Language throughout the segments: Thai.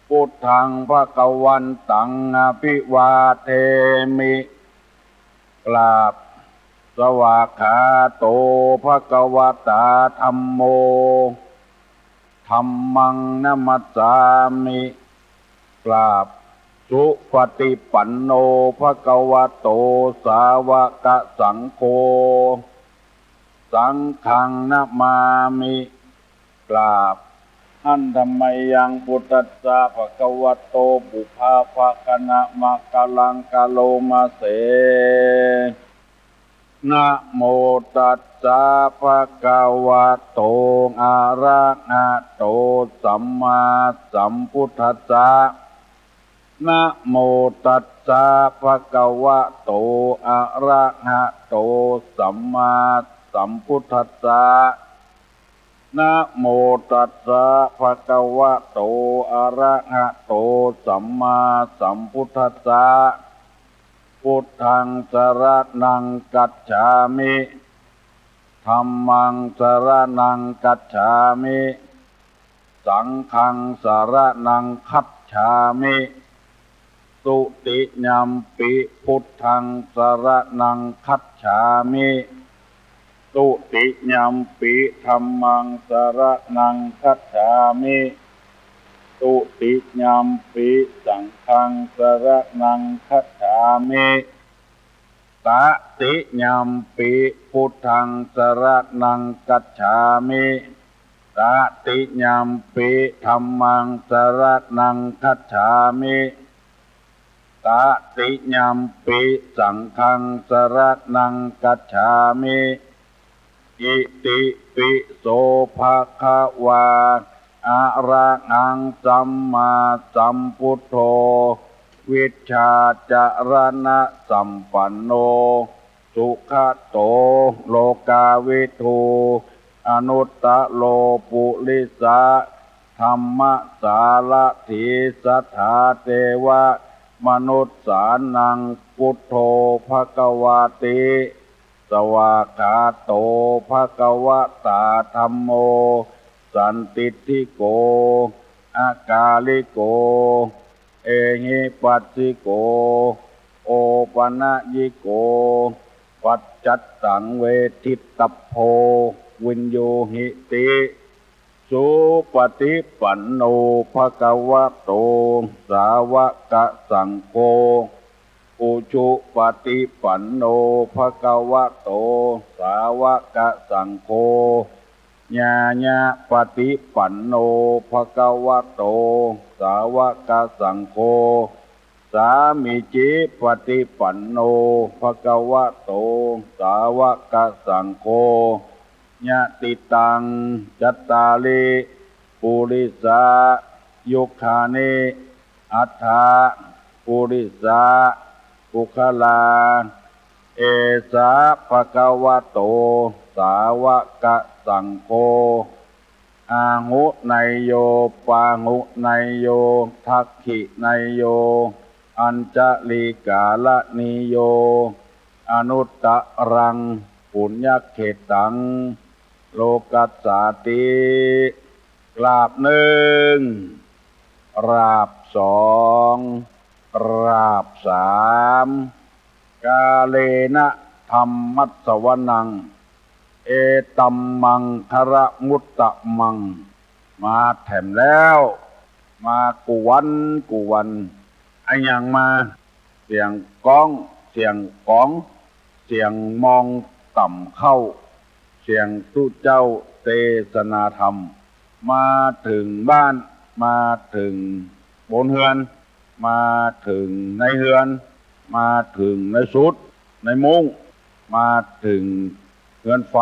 พุทธังภคะวันตังอภิวาเทมิกราบสวากขาโตภคะวตาธัมโมธัมมังนัมสสามิกราบสุปฏิปันโนภคะวะโตสาวกสังโฆสังฆังนะมามิกราบหันธัมมัยยังพุทธัสสะภะคะวะโตปุพพะภะคะนะมะกะลังกะโลมาเสนะโมตัสสะภะคะวะโตอะระหะโตสัมมาสัมพุทธัสสะนะโมตัสสะภะคะวะโตอะระหะโตสัมมาสัมพุทธัสสะนะโมตัสสะภะคะวะโตอะระหะโตสัมมาสัมพุทธัสสะพุทธังสรณังกัจฉามิธัมมังสรณังกัจฉามิสังฆังสรณังคัจฉามิตุติยัมปิพุทธังสรณังคัจฉามิตุติยัมปิธัมมังสรณังคัจฉามิตุติยัมปิสังฆังสรณังคัจฉามิตติยัมปิพุทธังสรณังคัจฉามิตติยัมปิธัมมังสรณังคัจฉามิตติยัมปิสังฆังสรณังคัจฉามิอิติปิโสภะคะวาอะระหังสัมมาสัมพุทโธวิชชาจารณะสัมปันโนสุขโตโลกาวิทูอนุตตโลปุริสะธัมมสารถีสัทธาเทวะมนุสสานังพุทโธภควาติสวากขาโตภควตาธัมโมสันติทิโกอากาลิโกเอหิปัสสิโกโอปนะยิโกปัจจัตตังเวทิตตโพวินโยหิติสุปฏิปันโนภควโตสาวกสังโฆอุชุปฏิปันโนภควโตสาวกสังโฆญาญาปฏิปันโนภควโตสาวกสังโฆสามิจิปฏิปันโนภควโตสาวกสังโฆญาติตังจัตตาลิปุริสายุคานิอัฏฐาปุริสาปุคลาเอสาภควโตสาวกสังโฆอาหุไนโยปาหุไนโยทักขิไนโยอัญจลิกาลนิโยอนุตตรังปุญญเขตังโลกัสสาติกราบหนึ่งราบสองราบสามกาเลนะธัมมัสสวนังเอตัมมังคระมุตตะมังมาแถมแล้วมากุวันไอ้ยังมาเสียงก้องเสียงก้องเสียงมองต่ำเข้าเสียงตู้เจ้าเทศนาธรรมมาถึงบ้านมาถึงบนเฮือนมาถึงในเฮือนมาถึงในสุดในมุ้งมาถึงเฮือนไฟ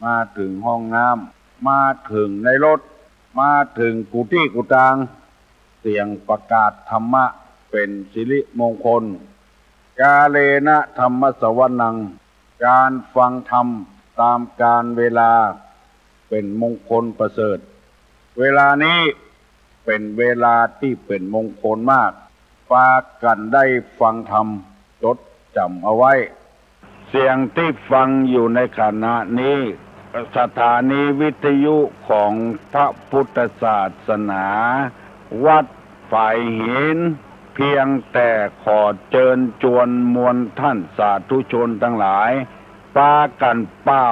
มาถึงห้องน้ำมาถึงในรถมาถึงกุฏิกุฏางเสียงประกาศธรรมะเป็นสิริมงคลกาเลนะธัมมสวนังการฟังธรรมตามกาลเวลาเป็นมงคลประเสริฐเวลานี้เป็นเวลาที่เป็นมงคลมากพากันได้ฟังธรรมจดจำเอาไว้เสียงที่ฟังอยู่ในขณะนี้สถานีวิทยุของพระพุทธศาสนาวัด ฝ่ายเห็นเพียงแต่ขอเชิญชวนมวลท่านสาธุชนทั้งหลายพากันเป่า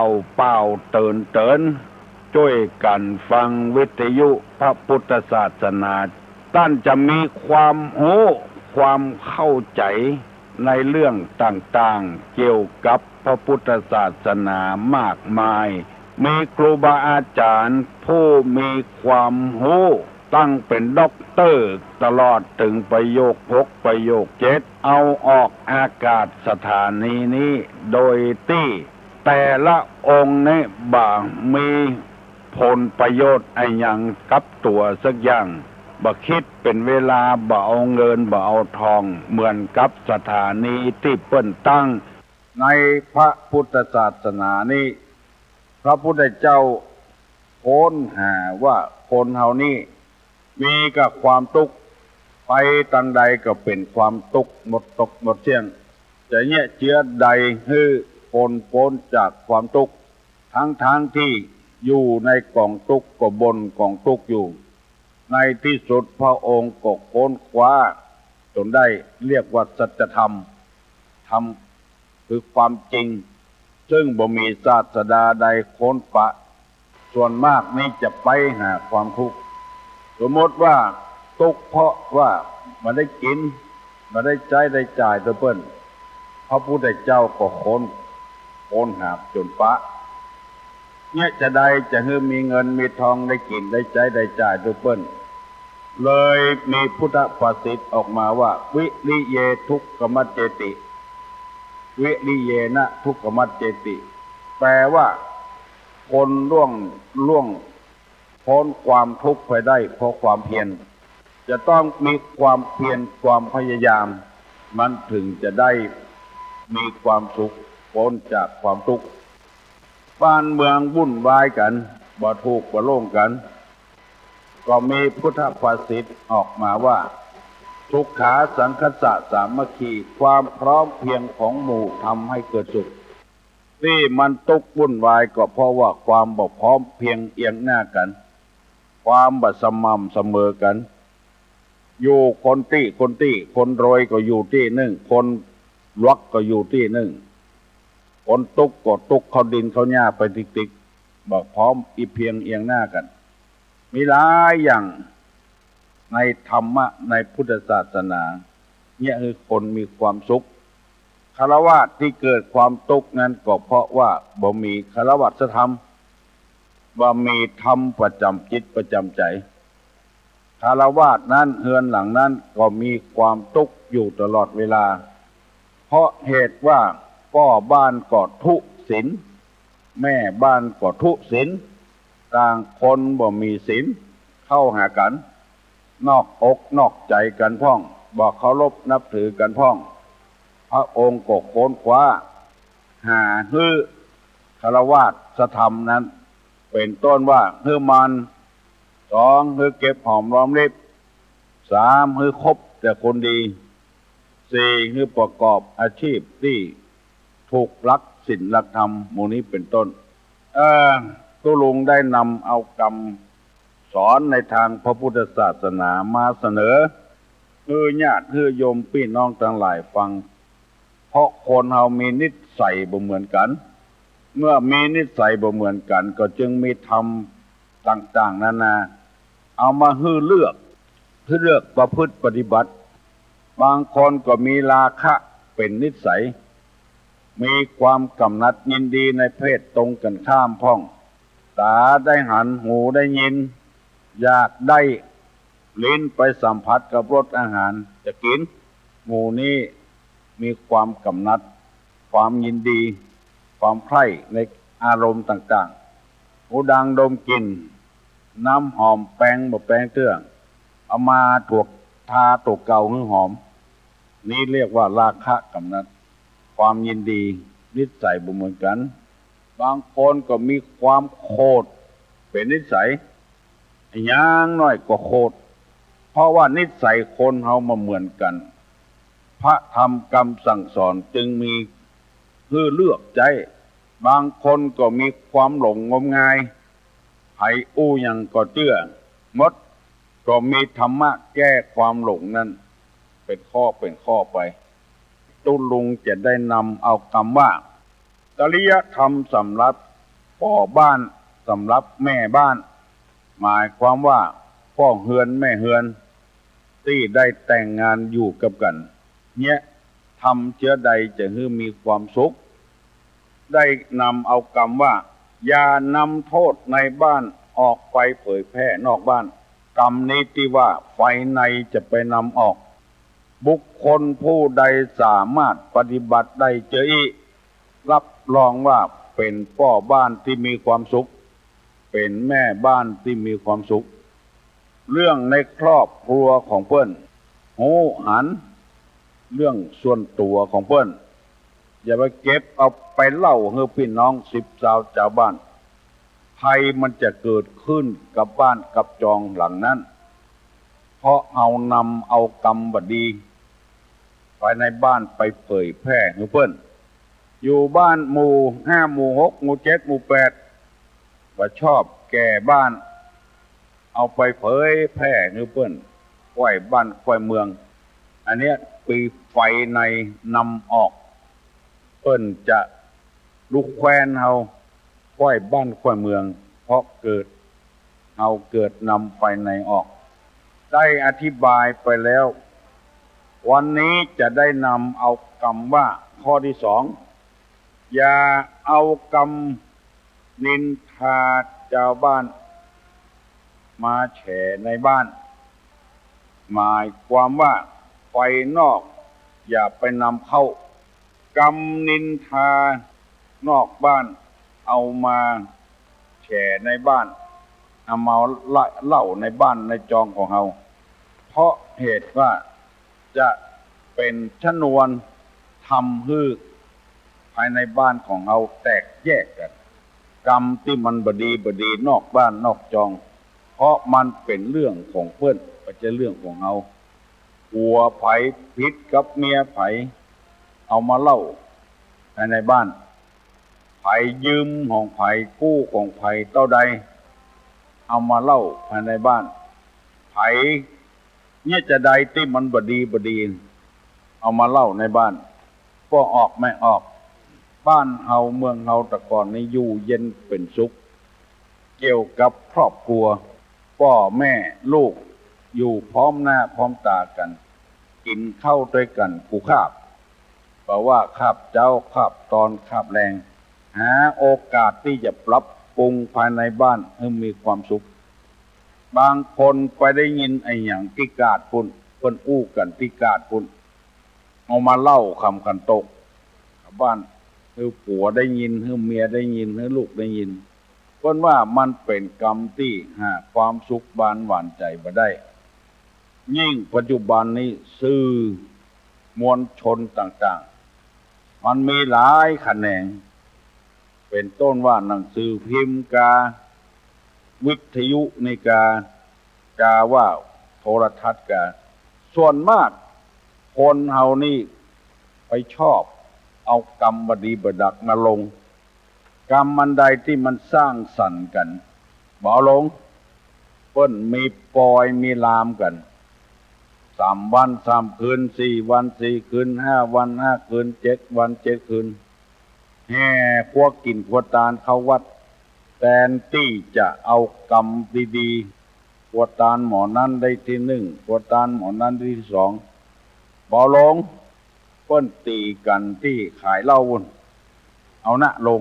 เตือนช่วยกันฟังวิทยุพระพุทธศาสนาท่านจะมีความรู้ความเข้าใจในเรื่องต่างๆเกี่ยวกับพระพุทธศาสนามากมายมีครูบาอาจารย์ผู้มีความรู้ตั้งเป็นด็อกเตอร์ตลอดถึงประโยค6ประโยค7เอาออกอากาศสถานีนี้โดยที่แต่ละองค์นี้บ่มีผลประโยชน์อะไรอย่างกับตัวสักอย่างบ่คิดเป็นเวลาบ่เอาเงินบ่เอาทองเหมือนกับสถานีที่เปิ้นตั้งในพระพุทธศาสนานี้พระพุทธเจ้าค้นหาว่าคนเฮานี้มีกับความทุกข์ไปทางใดก็เป็นความทุกข์หมดตกหมดเสี่ยงจะเนี่ยเจือใดให้พ้นจากความทุกข์ทั้งที่อยู่ในกองทุกข์ก็บนกองทุกข์อยู่ในที่สุดพระองค์ก็ค้นคว้าจนได้เรียกว่าสัจธรรมธรรมคือความจริงซึ่งบ่มีศาสดาใดค้นปะส่วนมากนี้จะไปหาความทุกข์สมมติว่าทุกข์เพราะว่ามันได้กินมันได้ใช้ได้จ่ายตัวเปิ้นพระพุทธเจ้าก็ค้นหาจนปะเนี่ยจะได้จะให้มีเงินมีทองได้กินได้ใช้ได้จ่ายตัวเปิ้นเลยมีพุทธภาษิตออกมาว่าวิริเยทุกขมัจเจติวิริเยนะทุกขมัจเจติแปลว่าคนล่วงพ้นความทุกข์ไปได้เพราะความเพียรจะต้องมีความเพียรความพยายามมันถึงจะได้มีความสุขพ้นจากความทุกข์บ้านเมืองวุ่นวายกันบ่ถูกบ่โล่งกันก็มีพุทธภาษิตออกมาว่าทุกขาสังคสะสามัคคีความพร้อมเพรียงของหมู่ทำให้เกิดสุขที่มันทุกข์วุ่นวายก็เพราะว่าความบ่พร้อมเพรียงเอียงหน้ากันความบ่สม่ำเสมอกันอยู่คนคนรวยก็อยู่ที่หนึ่งคนรวยก็อยู่ที่หนึ่งคนทุกข์ก็ทุกข์เขาดินเขาหญ้าไปติ๊กๆบ่พร้อมอีเพียงเอียงหน้ากันมีหลายอย่างในธรรมะในพุทธศาสนาเนี่ยคือคนมีความสุขฆราวาสที่เกิดความทุกข์นั้นก็เพราะว่าบ่มีฆราวาสธรรมบ่มีธรรมประจำจิตประจำใจฆราวาสนั้นเฮือนหลังนั้นก็มีความทุกข์อยู่ตลอดเวลาเพราะเหตุว่าพ่อบ้านก็ทุศีลแม่บ้านก็ทุศีลต่างคนบ่มีศีลเข้าหากันนอกอกนอกใจกันพ้องบ่เคารพนับถือกันพ้องพระองค์ก็ค้นคว้าหาฮื้อฆราวาสธรรมนั้นเป็นต้นว่าฮื้อมัน2ฮื้อเก็บหอมรอมริบ3ฮื้อคบแต่คนดี4ฮื้อประกอบอาชีพที่ถูกลักศีลลักธรรมหมู่นี้เป็นต้นตุลุงได้นำเอากรรมสอนในทางพระพุทธศาสนามาเสนอญาติโยมพี่น้องทั้งหลายฟังเพราะคนเฮามีนิสัยบ่เหมือนกันเมื่อมีนิสัยบ่เหมือนกันก็จึงมีธรรมต่างๆนานาเอามาให้เลือกประพฤติปฏิบัติบางคนก็มีราคะเป็นนิสัยมีความกำหนัดยินดีในเพศตรงกันข้ามพ้องตาได้หันหูได้ยินอยากได้ลิ้นไปสัมผัสกับรสอาหารจะกินหมู่นี้มีความกำหนัดความยินดีความใคร่ในอารมณ์ต่างๆหูดังดมกลิ่นน้ำหอมแป้งบ่แป้งเตื้องเอามาถูกทาถูกเกาให้หอมนี้เรียกว่าราคะกำหนัดความยินดีนิสัยบ่เหมือนกันบางคนก็มีความโคตรเป็นนิสัยอย่างน้อยก็โคตรเพราะว่านิสัยคนเฮามาเหมือนกันพระธรรมคำสั่งสอนจึงมีให้เลือกใจบางคนก็มีความหลงงมงายไผอู้หยังก็เชื่อหมด ก็มีธรรมะแก้ความหลงนั้นเป็นข้อไปตุลุงจะได้นำเอาคำว่าจริยธรรมสำหรับพ่อบ้านสำหรับแม่บ้านหมายความว่าพ่อเฮือนแม่เฮือนที่ได้แต่งงานอยู่กับกันเนี่ยทำเชื้อใดจะให้มีความสุขได้นำเอาคำว่าอย่านำโทษในบ้านออกไปเผยแพร่นอกบ้านกรรมนี้ที่ว่าไฟในจะไปนำออกบุคคลผู้ใดสามารถปฏิบัติได้เจอรับรองว่าเป็นพ่อบ้านที่มีความสุขเป็นแม่บ้านที่มีความสุขเรื่องในครอบครัวของเพิ่นหูหันเรื่องส่วนตัวของเพิ่นอย่าไปเก็บเอาไปเล่าให้พี่น้อง10 ชาวบ้านภัยมันจะเกิดขึ้นกับบ้านกับจองหลังนั้นเพราะเอานำเอากรรมบดีไปในบ้านไปเผยแพร่ให้เพิ่นอยู่บ้านหมู่5หมู่6หมู่7หมู่8ว่าชอบแก่บ้านเอาไปเผยแพร่ให้เพิ่นค่อยบ้านค่อยเมืองอันเนี้ยปีไฟในนำออกเพิ่นจะลุกแคว้นเฮาค่อยบ้านค่อยเมืองเพราะเกิดนำไฟในออกได้อธิบายไปแล้ววันนี้จะได้นำเอาคำว่าข้อที่2อย่าเอาคำนินทาชาวบ้านมาแฉในบ้านหมายความว่าไฟนอกอย่าไปนำเข้ากรรมนินทานอกบ้านเอามาแฉในบ้านเอามาเล่าในบ้านในจองของเราเพราะเหตุว่าจะเป็นชนวนทำให้ภายในบ้านของเราแตกแยกกันกรรมที่มันบดีนอกบ้านนอกจองเพราะมันเป็นเรื่องของเพื่อนไม่ใช่เรื่องของเราผัวไผผิดกับเมียไผเอามาเล่าภายในบ้านไผยืมของไผกู้ของไผเท่าใดเอามาเล่าภายในบ้านไผเนี่ยจะใดที่มันบดีเอามาเล่าในบ้านก็ออกไม่ออกบ้านเฮาเมืองเฮาแต่ก่อนนี้อยู่เย็นเป็นสุขเกี่ยวกับครอบครัวพ่อแม่ลูกอยู่พร้อมหน้าพร้อมตากันกินข้าวด้วยกันกูคาบเพราะว่าคาบเจ้าคาบตอนคาบแรงหาโอกาสที่จะปรับปรุงภายในบ้านให้มีความสุขบางคนไปได้ยินไอ้อย่างที่กาดปุ่นเพิ่นอู้กันที่กาดปุ่นเอามาเล่าคำกันตกบ้านคือผัวได้ยินคือเมียได้ยินคือลูกได้ยินเพิ่นว่ามันเป็นกรรมที่หาความสุขบานหวานใจบ่ได้ยิ่งปัจจุบันนี้สื่อมวลชนต่างๆมันมีหลายแขนงเป็นต้นว่าหนังสือพิมพ์กาวิทยุในกาว่าโทรทัศน์กาส่วนมากคนเฮานี่ไปชอบเอากรรมบดีบดักมาลงกรรมมันใดที่มันสร้างสรรค์กันบ่ลงเพิ่นมีปล่อยมีลามกัน3 วัน 3 คืน4 วัน 4 คืน5 วัน 5 คืน7 วัน 7 คืนแห่ครัวกินครัวตาลเข้าวัดแทนที่จะเอากรรมดีๆครัวตาลหมอนั้นได้ที่1ครัวตาลหมอนั้นได้ที่2บ่ลงเพิ่นตีกันที่ขายเหล้าวุ่นเอานะลง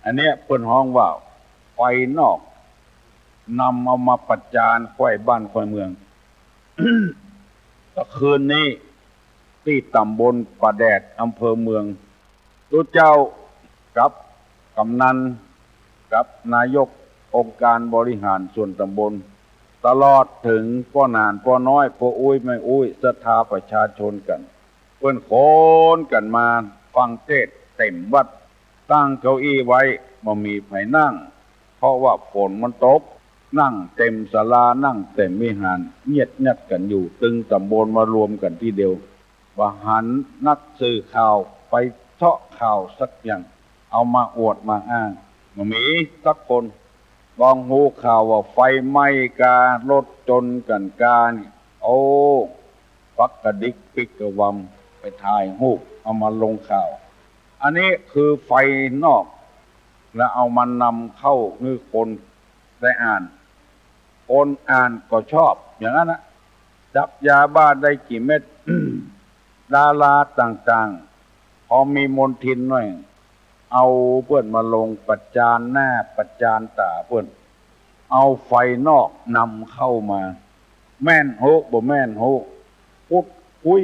อันเนี้ยเพิ่นฮ้องว่าไฟนอกนำเอามาประจานค่อยบ้านค่อยเมือง ก็คืนนี้ที่ตำบลป่าแดดอำเภอเมืองตัวเจ้ากับกำนันกับนายกองค์การบริหารส่วนตำบลตลอดถึงพ่อนานพ่อน้อยพ่ออุ้ยไม่อุ้ยศรัทธาประชาชนกันเพิ่นโคนกันมาฟังเทศเต็มวัดตั้งเก้าอี้ไว้บ่มีไผนั่งเพราะว่าฝนมันตกนั่งเต็มศาลานั่งเต็มวิหารเงียบงัดกันอยู่ตึงตำบลมารวมกันที่เดียวว่าหันนักสื่อข่าวไปเทาะข่าวสักอย่างเอามาอวดมาอ้างบ่มีสักคน ลองหูข่าวว่าไฟไหม้การถจนกันการโอ้ปักกระดิกปิกกระวำไปถ่ายรูปเอามาลงข่าว อันนี้คือไฟนอกแล้วเอามานำเข้ามือคนได้อ่านคนอ่านก็ชอบอย่างนั้นนะจับยาบ้าได้กี่เม็ด ดาราต่างๆพอมีมนทินหน่อยเอาเพื่อนมาลงประจานหน้าประจานตาเพื่อนเอาไฟนอกนำเข้ามาแม่นโหบ่แม่นโหพุดคุย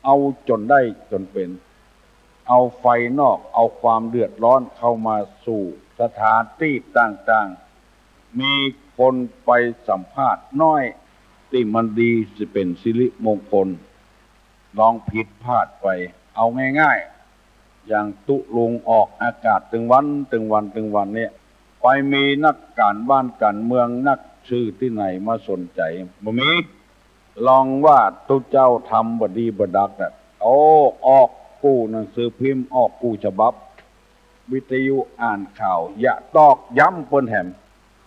เอาจนได้จนเป็นเอาไฟนอกเอาความเดือดร้อนเข้ามาสู่สถานที่ต่างๆมีคนไปสัมภาษณ์น้อยที่มันดีจะเป็นสิริมงคลลองผิดพลาดไปเอาง่ายๆอย่างตุลุงออกอากาศถึงวันเนี่ยไปมีนักการบ้านการเมืองนักชื่อที่ไหนมาสนใจบ่มีลองว่าตุเจ้าทำบดีบดักน่ะโอ้ออกกู้หนังสือพิมพ์ออกกู้ฉบับวิทยุอ่านข่าวอย่าตอกย้ำเปิ้นแหม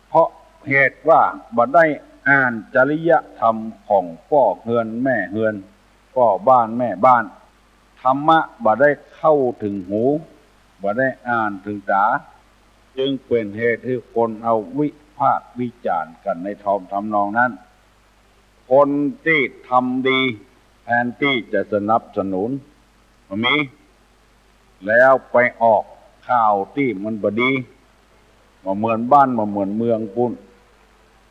เพราะเหตุว่าบ่ได้อ่านจริยธรรมของพ่อเฮือนแม่เฮือนพ่อบ้านแม่บ้านธรรมะบ่ได้เข้าถึงหูบ่ได้อ่านถึงตาจึงเป็นเหตุให้คนเอาวิพากษ์วิจารณ์กันในทำนองนั้นคนที่ทำดีแทนที่จะสนับสนุนมีแล้วไปออกข่าวที่มันบดีมาเหมือนบ้านมาเหมือนเมืองปุ่น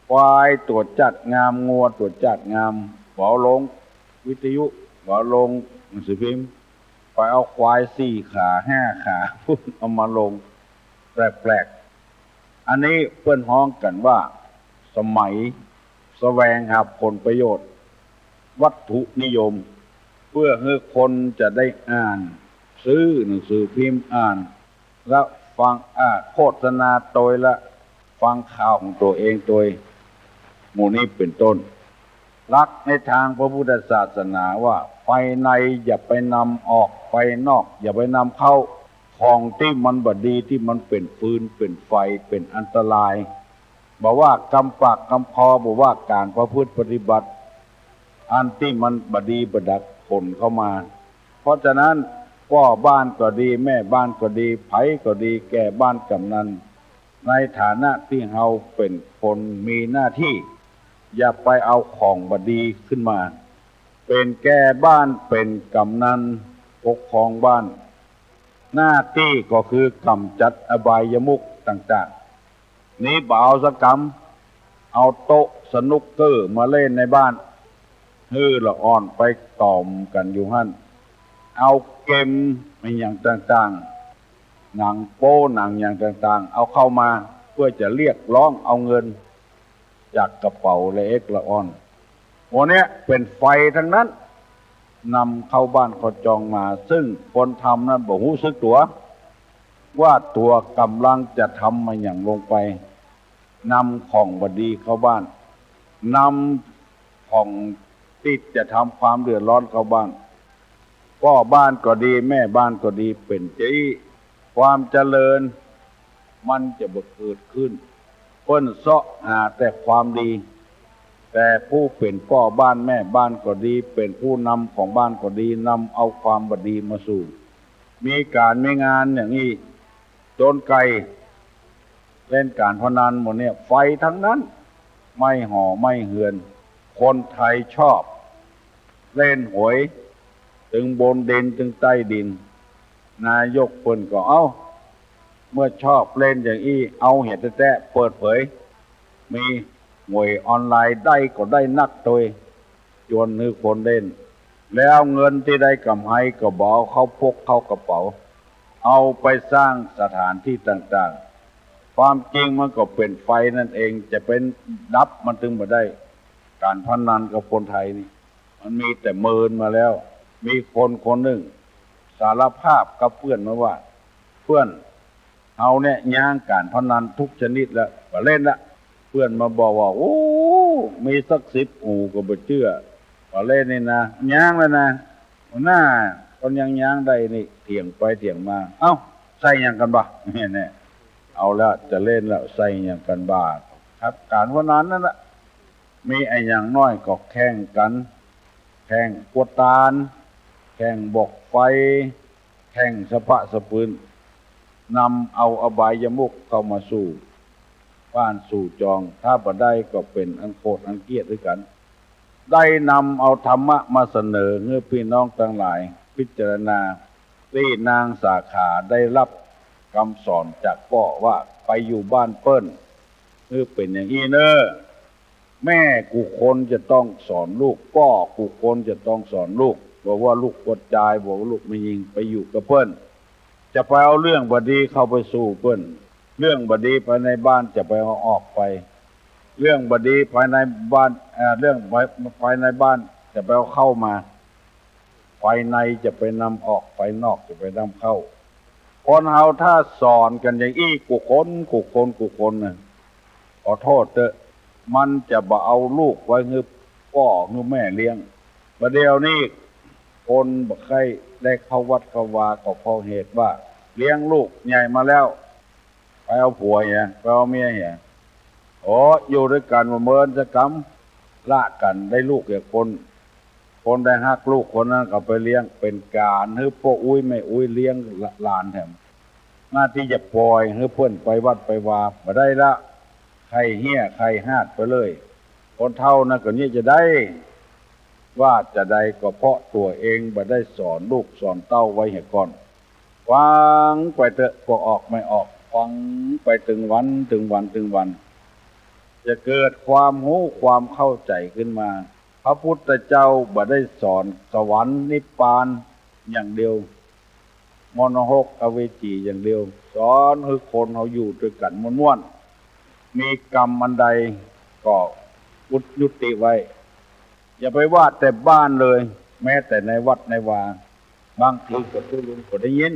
ควายตัวจัดงามงัวตัวจัดงามบ่ลงวิทยุบ่ลงหนังสือพิมพ์ไปเอาควาย4 ขา5 ขาพุ่นเอามาลงแปลกๆอันนี้เพื่อนฮ้องกันว่าสมัยแสวงหาผลประโยชน์วัตถุนิยมเพื่อให้คนจะได้อ่านซื้อหนังสือพิมพ์อ่านแล้วฟังโฆษณาโดยละฟังข่าวของตัวเองโดยหมู่นี้เป็นต้นลักในทางพระพุทธศาสนาว่าไฟในอย่าไปนำออกไฟนอกอย่าไปนำเข้าของที่มันบดีที่มันเป็นฟืนเป็นไฟเป็นอันตรายบอกว่ากำปากกำพอบอกว่าการประพฤติปฏิบัติอันที่มันบดีบดักผลเข้ามาเพราะฉะนั้นพ่อบ้านก็ดีแม่บ้านก็ดีไผก็ดีแก่บ้านกำนันในฐานะที่เราเป็นคนมีหน้าที่อย่าไปเอาของบดีขึ้นมาเป็นแก่บ้านเป็นกำนันปกครองบ้านหน้าที่ก็คือกำจัดอบายมุขต่างๆนี้บ่เอาสักกรรมเอาโต๊ะสนุกเกอร์มาเล่นในบ้านละอ่อนไปตอมกันอยู่หั่นเอาเกมอย่างต่างๆหนังโป้หนังอย่างต่างๆเอาเข้ามาเพื่อจะเรียกร้องเอาเงินจากกระเป๋าเล็กละอ่อนวันนี้เป็นไฟทั้งนั้นนำเข้าบ้านเขาจองมาซึ่งคนทำนั้นบ่รู้สึกตัวว่าตัวกำลังจะทำมาอย่างลงไปนำของบดีเข้าบ้านนำของที่จะทำความเดือดร้อนเข้าบ้านพ่อบ้านก็ดีแม่บ้านก็ดีเป็นจี้ความเจริญมันจะบ่เกิดขึ้นเพิ่นเสาะหาแต่ความดีแต่ผู้เป็นพ่อบ้านแม่บ้านก็ดีเป็นผู้นำของบ้านก็ดีนำเอาความบดีมาสู่มีการมีงานอย่างนี้โจรไก่เล่นการพนันหมดเนี่ยไฟทั้งนั้นไม่ห่อไม่เหือนคนไทยชอบเล่นหวยถึงบนดินถึงใต้ดินนายกเพิ่นก็เอาเมื่อชอบเล่นอย่างอี้เอาเหตุแท้เปิดเผยมีหวยออนไลน์ได้ก็ได้นักโดยจวนนึกคนเล่นแล้วเงินที่ได้กำไรก็บอกเขาพกเข้ากระเป๋าเอาไปสร้างสถานที่ต่างๆความจริงมันก็เป็นไฟนั่นเองจะเป็นดับมันถึงมาได้การพนันกับคนไทยนี่มันมีแต่เมินมาแล้วมีคนหนึ่งสารภาพกับเพื่อนมาว่าเพื่อนเอาเนี่ยย่างการพนันทุกชนิดแล้วก็เล่นละเพื่อนมาบอกว่าโอ้มีสัก10 อู่ก็บ่เชื่อว่าเล่นนี่นะย่างแล้วนะหน้าคนยังย่างได้นี่เถียงไปเถียงมาเอ้าใส่ยังกันบ่เนี่ยเอา เอาละจะเล่นแล้วใส่อย่างกันบ้าครับการวันนั้นนั่นแหละมีไอ้อย่างน้อยก็แข่งกันแข่งกวดตาลแข่งบกไฟแข่งสะพะสะปืนนำเอาอบายมุขเข้ามาสู่บ้านสู่จองถ้าบ่ได้ก็เป็นอันโกรธอันเกลียดด้วยกันได้นำเอาธรรมะมาเสนอเพื่อพี่น้องทั้งหลายพิจารณาที่นางสาขาได้รับคำสอนจากพ่อว่าไปอยู่บ้านเปิ้นเป็นอย่างนี้เนอะแม่กูคนจะต้องสอนลูกพ่อกูคนจะต้องสอนลูกบอกว่าลูกกดใจบอกว่าลูกไม่ยิงไปอยู่กับเปิ้นจะไปเอาเรื่องบดีเข้าไปสู่เปิ้นเรื่องบดีภายในบ้านจะไปเอาออกไปเรื่องบดีภายในบ้านเรื่องภายในบ้านจะไปเอาเข้ามาภายในจะไปนำออกภายนอกจะไปนำเข้าคนเฮาถ้าสอนกันอย่างอี้กูคนน่ะขอโทษเถอะมันจะบ่เอาลูกไว้ให้พ่อให้แม่เลี้ยงประเดี๋ยวนี้คนบ่ใครได้เข้าวัดเข้าวาก็เพราะเหตุว่าเลี้ยงลูกใหญ่มาแล้วไปเอาผัวเนี่ยไปเอาเมียเนี่ยอยู่ด้วยกันมาเมินจะกำละกันได้ลูกอย่างคนได้ฮักลูกคนนั้นก็ไปเลี้ยงเป็นการให้พ่ออุ้ยไม่อุ้ยเลี้ยงหลานแถมหน้าที่จะปล่อยให้เพื่อนไปวัดไปวาบ่ได้ละใครเหี้ยใครหาดไปเลยคนเท่านั้นก็นี่จะได้ว่าจะได้ก็เพราะตัวเองบ่ได้สอนลูกสอนเต้าไว้ให้ก่อนฟังไปเถอะก็ออกไม่ออกฟังไปถึงวันจะเกิดความรู้ความเข้าใจขึ้นมาพระพุทธเจ้าบ่ได้สอนสวรรค์นิพพานอย่างเดียวมรณะอเวจีอย่างเดียวสอนให้คนเขาอยู่ด้วยกันม่วนๆมีกรรมอันใดก็ยุติไว้อย่าไปว่าแต่บ้านเลยแม้แต่ในวัดในวาบางทีก็ทุลุงก็ได้ยิน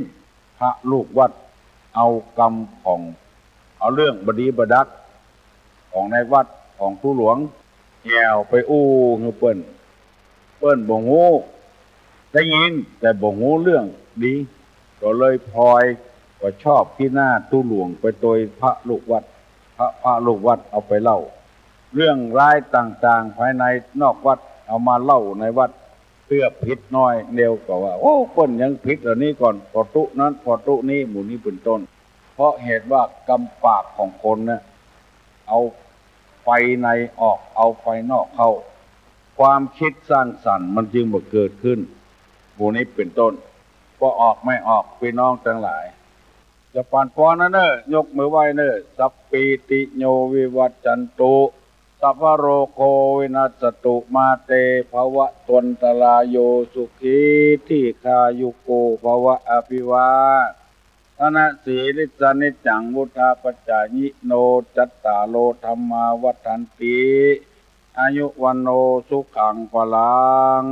พระลูกวัดเอากรรมของเอาเรื่องบดีบดักของในวัดของผู้หลวงแย่ไปให้เปิ้นบ่ฮู้ได้ยินแต่บ่ฮู้เรื่องดีก็เลยพลอยก็ชอบที่หน้าตู้หลวงไปโดยพระลูกวัดพระลูกวัดเอาไปเล่าเรื่องร้ายต่างๆภายในนอกวัดเอามาเล่าในวัดเพื่อผิดน้อยเดียวก็ว่าเปิ้นยังผิดเหล่านี้ก่อนพอตุนั้นพอตุนี้หมู่นี้เป็นต้นเพราะเหตุว่ากำปากของคนนะเอาไฟในออกเอาไฟนอกเข้าความคิดสร้างสรรค์มันจึงบ่เกิดขึ้นหมู่นี้เป็นต้นก็ออกไม่ออกพี่น้องทั้งหลายจะปานพรนะเนอะยกมือไหว้เนอะสัพปีติโยวิวัจจันตุสัพพโรโควินัสตุมาเตภวะตวันตรายโยสุขีที่คายุโกภวะอภิวาทนะสีลิสานิจังวุธาปัจจายิโนจัตตาโลธรรมาวัฏันติอายุวันโนสุขังพลัง